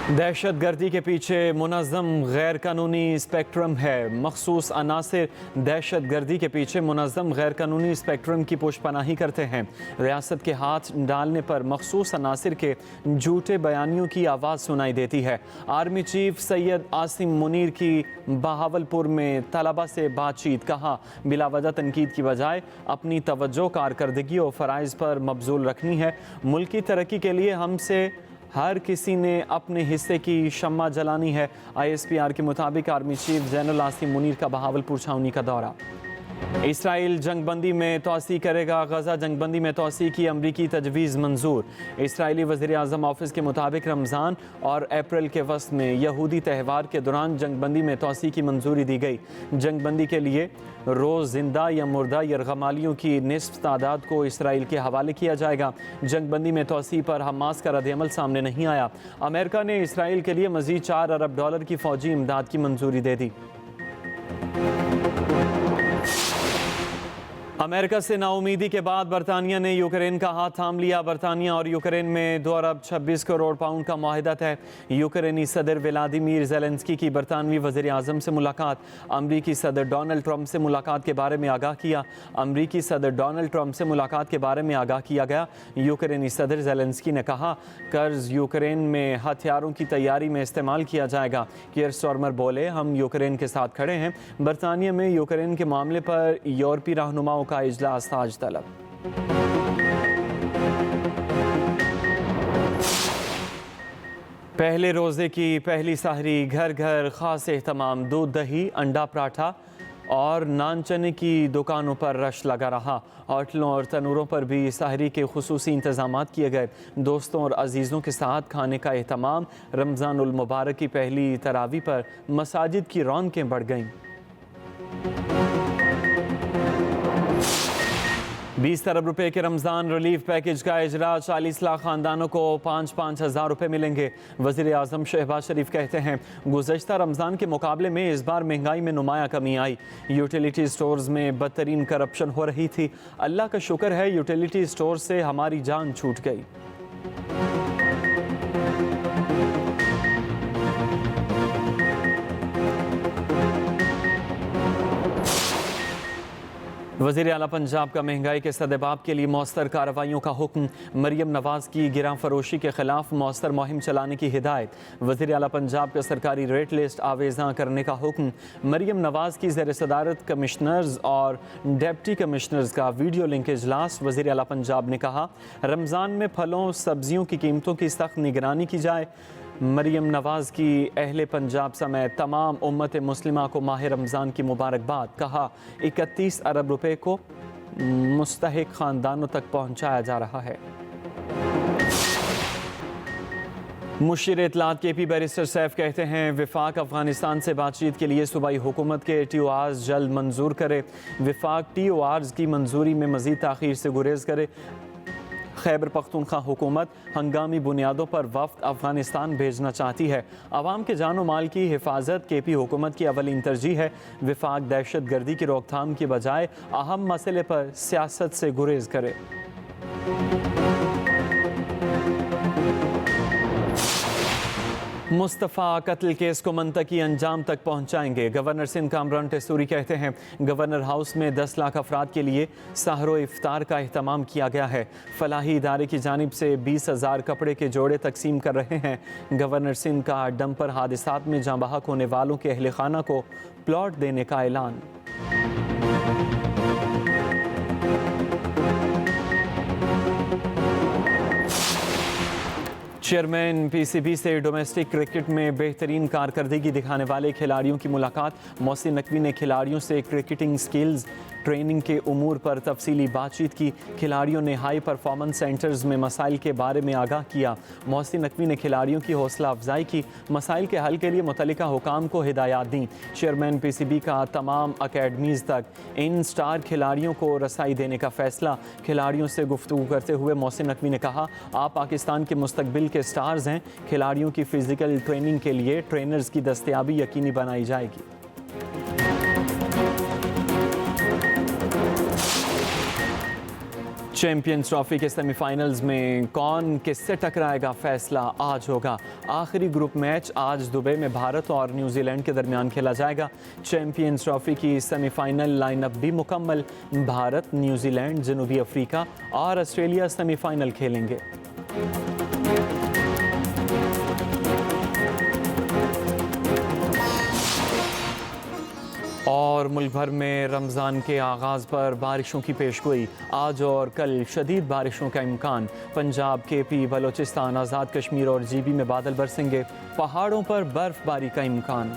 दहशत गर्दी के पीछे मुनज़्ज़म गैर कानूनी स्पेक्ट्रम है। मखसूस अनासिर दहशत गर्दी के पीछे मुनज़्ज़म गैर कानूनी स्पेक्ट्रम की पुशपनाही करते हैं। रियासत के हाथ डालने पर मखसूस अनासिर के झूठे बयानियों की आवाज़ सुनाई देती है। आर्मी चीफ सैयद आसिम मुनीर की बहावलपुर में तलबा से बातचीत, कहा बिलावजह तनकीद की बजाय अपनी तवज्जो कारकर्दगी और फ़राइज़ पर मबजूल रखनी है। मुल्क की तरक्की के लिए हमसे हर किसी ने अपने हिस्से की शम्मा जलानी है। ISPR के मुताबिक army chief general Asim Munir का बहावलपुर छावनी का दौरा। इसराइल जंगबंदी में तोसी करेगा। गजा जंगबंदी में तोसी की अमरीकी तजवीज़ मंजूर। इसराइली वज़ीर आज़म ऑफिस के मुताबिक रमज़ान और अप्रैल के वस्त में यहूदी त्यौहार के दौरान जंगबंदी में तोसी की मंजूरी दी गई। जंगबंदी के लिए रोज़ जिंदा या मुर्दा यरगमालियों की निस्फ तादाद को इसराइल के हवाले किया जाएगा। जंगबंदी में तोसी पर हमास का रद्द-ए-अमल सामने नहीं आया। अमेरिका ने इसराइल के लिए मज़ीद $4 अरब की फ़ौजी इमदाद की मंजूरी दे दी। अमेरिका से नाउमीदी के बाद बरतानिया ने यूक्रेन का हाथ थाम लिया। बरतानिया और यूक्रेन में 2 अरब 26 करोड़ पाउंड का मुआहदा है। यूक्रेनी सदर व्लादिमीर ज़ेलेंस्की की बरतानवी वज़ीर आज़म से मुलाकात। अमरीकी सदर डोनाल्ड ट्रंप से मुलाकात के बारे में आगाह किया। अमरीकी सदर डोनाल्ड ट्रंप से मुलाकात के बारे में आगाह किया गया। यूक्रेनी सदर ज़ेलेंस्की ने कहा कर्ज यूक्रेन में हथियारों की तैयारी में इस्तेमाल किया जाएगा। कियर स्टारमर बोले हम यूक्रेन के साथ खड़े हैं। बरतानिया में यूक्रेन के मामले पर यूरोपीय रहनुमाओं का इजलास आज तलब। पहले रोज़े की पहली सहरी घर घर खास एहतमाम। दूध, दही, अंडा, पराठा और नान चने की दुकानों पर रश लगा रहा। होटलों और तनूरों पर भी सहरी के खुसूसी इंतजामात किए गए। दोस्तों और अजीज़ों के साथ खाने का एहतमाम। रमज़ानुल मुबारक की पहली तरावी पर मसाजिद की रौनकें बढ़ गईं। 20 अरब रुपए के रमज़ान रिलीफ पैकेज का इजरा। 40 लाख ख़ानदानों को 5-5 हज़ार रुपये मिलेंगे। वज़ीर आज़म शहबाज शरीफ कहते हैं गुज़श्ता रमज़ान के मुकाबले में इस बार महंगाई में नुमाया कमी आई। यूटिलिटी स्टोर्स में बदतरीन करप्शन हो रही थी। अल्लाह का शुक्र है यूटिलिटी स्टोर से हमारी जान छूट गई। वज़ीर आला पंजाब का महंगाई के सद्देबाब के लिए मौस्तर कार्रवाइयों का हुक्म। मरियम नवाज़ की गिरां फरोशी के खिलाफ मौस्तर मुहिम चलाने की हिदायत। वज़ीर आला पंजाब का सरकारी रेट लिस्ट आवेज़ा करने का हुक्म। मरियम नवाज़ की ज़ेर सदारत कमिश्नर्स और डिप्टी कमिश्नर्स का वीडियो लिंक इजलास। वज़ीर आला पंजाब ने कहा रमज़ान में फलों सब्जियों की कीमतों की सख्त निगरानी की जाए। मरियम नवाज़ की अहले पंजाब समेत तमाम उम्मत मुस्लिमा को माह रमज़ान की मुबारकबाद। कहा 31 अरब रुपए को मुस्तहिक ख़ानदानों तक पहुँचाया जा रहा है। मुशीर इत्तलात KP बैरिस्टर सैफ कहते हैं विफाक अफगानिस्तान से बातचीत के लिए सूबाई हुकूमत के TORs जल्द मंजूर करे। विफाक TORs की मंजूरी में मज़ीद ताख़ीर से गुरेज करे। खैबर पख्तूनख्वा हुकूमत हंगामी बुनियादों पर वफ़द अफ़गानिस्तान भेजना चाहती है। आवाम के जान व माल की हिफाजत KP हुकूमत की अवलीन तरजीह है। विफाक दहशत गर्दी की रोकथाम की बजाय अहम मसले पर सियासत से गुरेज करे। मुस्तफ़ा कत्ल केस को मंतकी अंजाम तक पहुँचाएंगे। गवर्नर सिंध कामरान टेसूरी कहते हैं गवर्नर हाउस में 10 लाख अफराद के लिए सहरो इफ्तार का अहतमाम किया गया है। फलाही इदारे की जानिब से 20,000 कपड़े के जोड़े तकसीम कर रहे हैं। गवर्नर सिंध का डंपर हादसात में जाँ बहक होने वालों के अहल खाना को प्लॉट देने का ऐलान। चेयरमैन PCB से डोमेस्टिक क्रिकेट में बेहतरीन कारकर्दगी दिखाने वाले खिलाड़ियों की मुलाकात। मोहसिन नकवी ने खिलाड़ियों से क्रिकेटिंग स्किल्स ट्रेनिंग के उमूर पर तफसीली बातचीत की। खिलाड़ियों ने हाई परफॉर्मेंस सेंटर्स में मसाइल के बारे में आगाह किया। मोहसिन नकवी ने खिलाड़ियों की हौसला अफजाई की। मसाइल के हल के लिए मुतल्लिका हुकाम को हिदायत दी। चेयरमैन PCB का तमाम अकेडमीज़ तक इन स्टार खिलाड़ियों को रसाई देने का फैसला। खिलाड़ियों से गुफ्तगू करते हुए मोहसिन नकवी ने कहा आप पाकिस्तान के मुस्तकबिल के स्टार्स हैं। खिलाड़ियों की फ़िज़िकल ट्रेनिंग के लिए ट्रेनर्स की दस्तयाबी यकीनी बनाई जाएगी। चैंपियंस ट्रॉफी के सेमीफाइनल्स में कौन किससे टकराएगा, फैसला आज होगा। आखिरी ग्रुप मैच आज दुबई में भारत और न्यूजीलैंड के दरमियान खेला जाएगा। चैंपियंस ट्रॉफी की सेमीफाइनल लाइनअप भी मुकम्मल। भारत, न्यूजीलैंड, जनूबी अफ्रीका और ऑस्ट्रेलिया सेमीफाइनल खेलेंगे। और मुल्क भर में रमज़ान के आगाज़ पर बारिशों की पेशगोई। आज और कल शदीद बारिशों का इम्कान। पंजाब, केपी, बलोचिस्तान, आज़ाद कश्मीर और जीबी में बादल बरसेंगे। पहाड़ों पर बर्फबारी का इम्कान।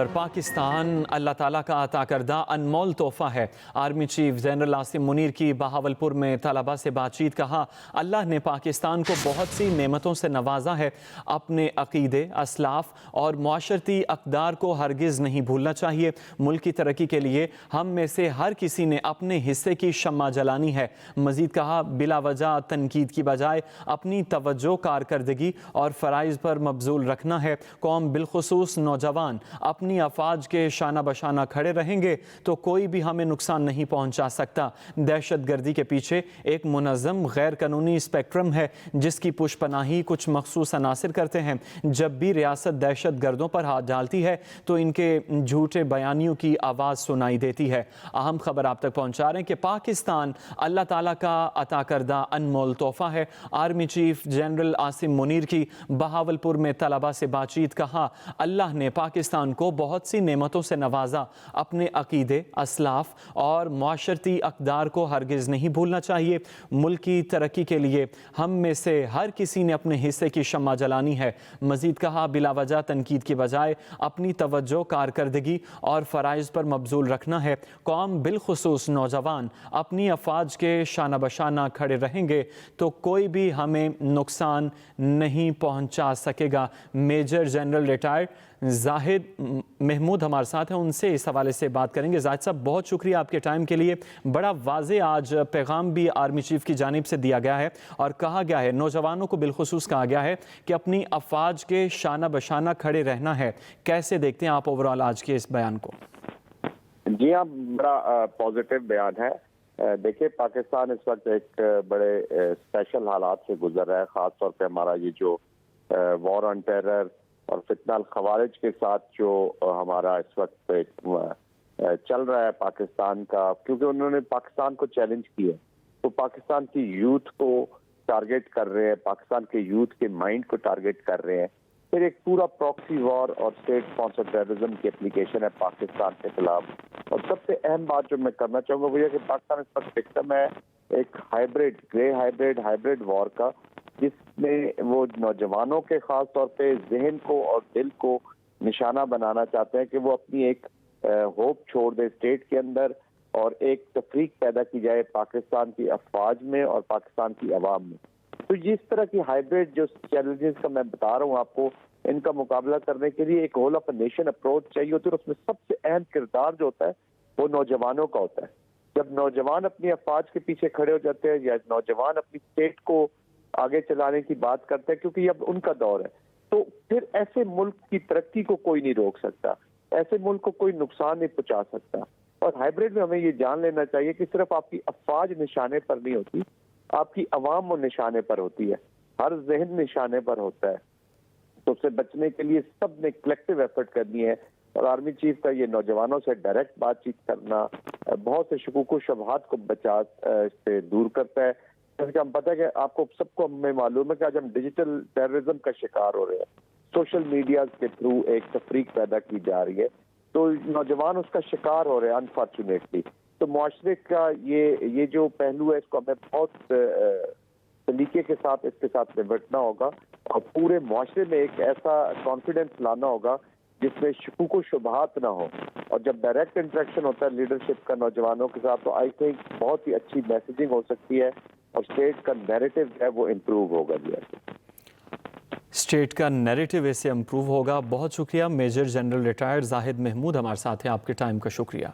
पाकिस्तान अल्लाह ताला का अता करदा अनमोल तोहफ़ा है। Army chief general Asim Munir की बहावलपुर में तलबा से बातचीत। कहा, अल्लाह ने पाकिस्तान को बहुत सी नेमतों से नवाजा है। अपने अकीदे, असलाफ और मुआशरती अक़दार को हरगिज़ नहीं भूलना चाहिए। मुल्क की तरक्की के लिए हम में से हर किसी ने अपने हिस्से की शम्मा जलानी है। मज़ीद कहा, बिला वजह तनकीद की बजाय अपनी तवज्जो, कारकर्दगी और फ़राइज़ पर मबजूल रखना है। कौम बिलखुसूस नौजवान अपनी अफवाज के शाना बशाना खड़े रहेंगे तो कोई भी हमें नुकसान नहीं पहुंचा सकता। दहशत गर्दी के पीछे एक मुनज़्ज़म गैर कानूनी स्पेक्ट्रम है जिसकी पुशपनाही कुछ मखसूस अनासिर करते हैं। जब भी रियासत दहशत गर्दों पर हाथ डालती है तो इनके झूठे बयानियों की आवाज़ सुनाई देती है। अहम खबर आप तक पहुंचा रहे हैं कि पाकिस्तान अल्लाह ताला का अता करदा अनमोल तोहफ़ा है। Army chief general Asim Munir की बहावलपुर में तलबा से बातचीत। कहा, अल्लाह ने पाकिस्तान को बहुत सी नेमतों से नवाजा। अपने अकीदे, असलाफ और मुआशरती अक़दार को हरगिज़ नहीं भूलना चाहिए। मुल्क की तरक्की के लिए हम में से हर किसी ने अपने हिस्से की शम्मा जलानी है। मज़ीद कहा, बिला वजह तनकीद की बजाय अपनी तवज्जो, कारकर्दगी और फ़राइज़ पर मबजूल रखना है। कौम बिलखुसूस नौजवान अपनी अफवाज के शाना बशाना खड़े रहेंगे तो कोई भी हमें नुकसान नहीं पहुँचा सकेगा। Major general retired Zahid Mahmood हमारे साथ हैं, उनसे इस हवाले से बात करेंगे। जाहिद साहब, बहुत शुक्रिया आपके टाइम के लिए। बड़ा वाज़े आज पैगाम भी आर्मी चीफ की जानिब से दिया गया है और कहा गया है, नौजवानों को बिलखुसूस कहा गया है कि अपनी अफवाज के शाना बशाना खड़े रहना है। कैसे देखते हैं आप ओवरऑल आज के इस बयान को? जी हाँ, बड़ा पॉजिटिव बयान है। देखिए, पाकिस्तान इस वक्त एक बड़े स्पेशल हालात से गुजर रहा है। ख़ास तौर पे हमारा ये जो वॉर ऑन टेरर और फितनाल खवारिज के साथ जो हमारा इस वक्त चल रहा है पाकिस्तान का, क्योंकि उन्होंने पाकिस्तान को चैलेंज किया, तो पाकिस्तान की यूथ को टारगेट कर रहे हैं, पाकिस्तान के यूथ के माइंड को टारगेट कर रहे हैं। फिर एक पूरा प्रॉक्सी वॉर और स्टेट स्पॉन्सर टेररिज्म की एप्लीकेशन है पाकिस्तान के खिलाफ। और सबसे अहम बात जो मैं करना चाहूँगा वो ये कि पाकिस्तान इस वक्त विक्टिम है एक हाइब्रिड वॉर का, जिसमें वो नौजवानों के खास तौर पे जहन को और दिल को निशाना बनाना चाहते हैं कि वो अपनी एक होप छोड़ दे स्टेट के अंदर और एक तफरीक पैदा की जाए पाकिस्तान की अफवाज में और पाकिस्तान की आवाम में। तो इस तरह की हाइब्रिड जो चैलेंजेस का मैं बता रहा हूँ आपको, इनका मुकाबला करने के लिए एक होल ऑफ नेशन अप्रोच चाहिए होती है। और उसमें सबसे अहम किरदार जो होता है वो नौजवानों का होता है। जब नौजवान अपनी अफवाज के पीछे खड़े हो जाते हैं या नौजवान अपनी स्टेट को आगे चलाने की बात करते हैं, क्योंकि अब उनका दौर है, तो फिर ऐसे मुल्क की तरक्की को कोई नहीं रोक सकता, ऐसे मुल्क को कोई नुकसान नहीं पहुंचा सकता। और हाइब्रिड में हमें ये जान लेना चाहिए कि सिर्फ आपकी अफवाज निशाने पर नहीं होती, आपकी अवाम वो निशाने पर होती है, हर जहन निशाने पर होता है। तो उससे बचने के लिए सब ने कलेक्टिव एफर्ट करनी है। और आर्मी चीफ का ये नौजवानों से डायरेक्ट बातचीत करना बहुत से शकूक व शुबहात को बचा से दूर करता है। जैसे हम पता है कि आपको सबको हमें मालूम है कि आज हम डिजिटल टेररिज्म का शिकार हो रहे हैं। सोशल मीडिया के थ्रू एक तफरीक पैदा की जा रही है, तो नौजवान उसका शिकार हो रहे हैं अनफॉर्चुनेटली। तो मुआशरे का ये जो पहलू है, इसको हमें बहुत तरीके के साथ इसके साथ निपटना होगा और पूरे मुआशरे में एक ऐसा कॉन्फिडेंस लाना होगा जिसमें शकूक व शुबहात ना हो। और जब डायरेक्ट इंटरेक्शन होता है लीडरशिप का नौजवानों के साथ, तो आई थिंक बहुत ही अच्छी मैसेजिंग हो सकती है और स्टेट का नैरेटिव है वो इम्प्रूव होगा। स्टेट का नैरेटिव इससे इम्प्रूव होगा। बहुत शुक्रिया। Major general retired Zahid Mahmood हमारे साथ हैं। आपके टाइम का शुक्रिया।